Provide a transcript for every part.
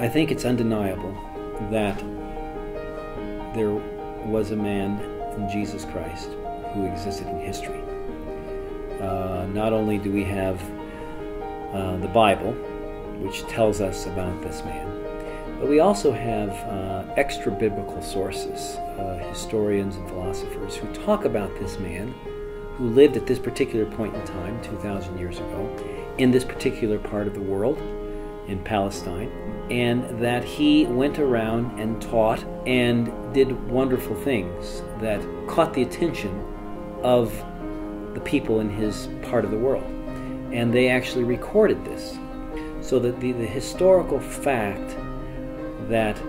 I think it's undeniable that there was a man in Jesus Christ who existed in history. Not only do we have the Bible, which tells us about this man, but we also have extra-biblical sources, historians and philosophers who talk about this man who lived at this particular point in time, 2,000 years ago, in this particular part of the world, in Palestine, and that he went around and taught and did wonderful things that caught the attention of the people in his part of the world. And they actually recorded this. So that the historical fact that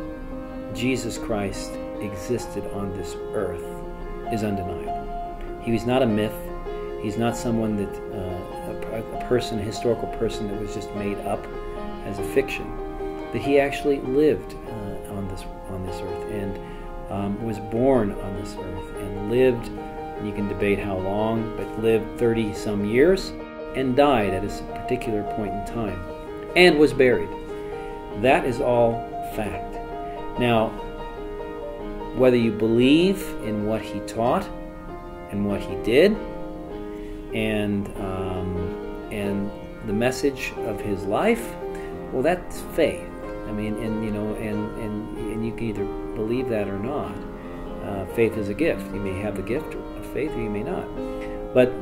Jesus Christ existed on this earth is undeniable. He was not a myth. He's not someone that, a historical person that was just made up as a fiction. That he actually lived on this earth and was born on this earth and lived, and you can debate how long, but lived 30-some years and died at a particular point in time and was buried. That is all fact. Now, whether you believe in what he taught and what he did and the message of his life, well, that's faith. I mean, and you can either believe that or not. Faith is a gift. You may have the gift of faith, or you may not. But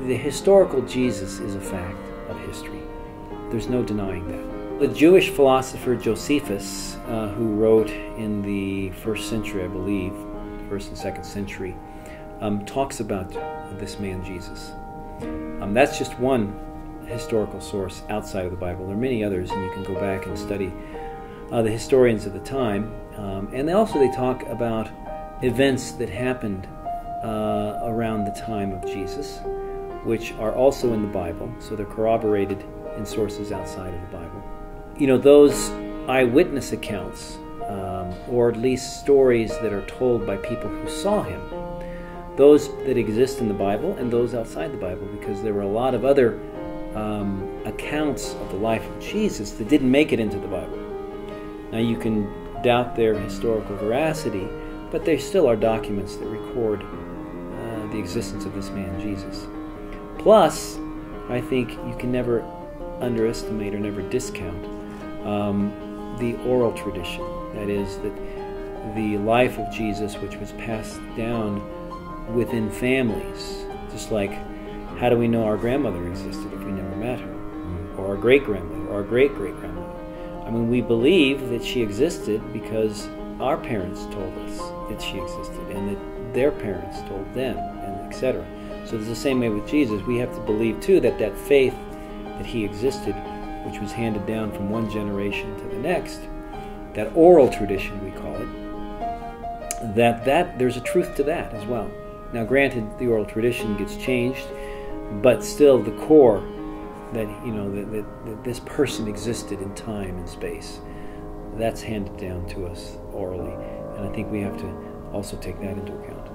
the historical Jesus is a fact of history. There's no denying that. The Jewish philosopher Josephus, who wrote in the 1st century, I believe, 1st and 2nd century, talks about this man Jesus. That's just one historical source outside of the Bible. There are many others, and you can go back and study the historians of the time. And they talk about events that happened around the time of Jesus, which are also in the Bible, so they're corroborated in sources outside of the Bible. You know, those eyewitness accounts, or at least stories that are told by people who saw him, those that exist in the Bible and those outside the Bible, because there were a lot of other accounts of the life of Jesus that didn't make it into the Bible. Now, you can doubt their historical veracity, but there still are documents that record the existence of this man Jesus. Plus, I think you can never underestimate or never discount the oral tradition. That is, that the life of Jesus, which was passed down within families, just like, how do we know our grandmother existed if we never met her? Or our great-grandmother, or our great-great-grandmother? I mean, we believe that she existed because our parents told us that she existed, and that their parents told them, and etc. So it's the same way with Jesus. We have to believe, too, that that faith that he existed, which was handed down from one generation to the next, that oral tradition, we call it, that there's a truth to that as well. Now, granted, the oral tradition gets changed, but still the core that, that this person existed in time and space, that's handed down to us orally. And I think we have to also take that into account.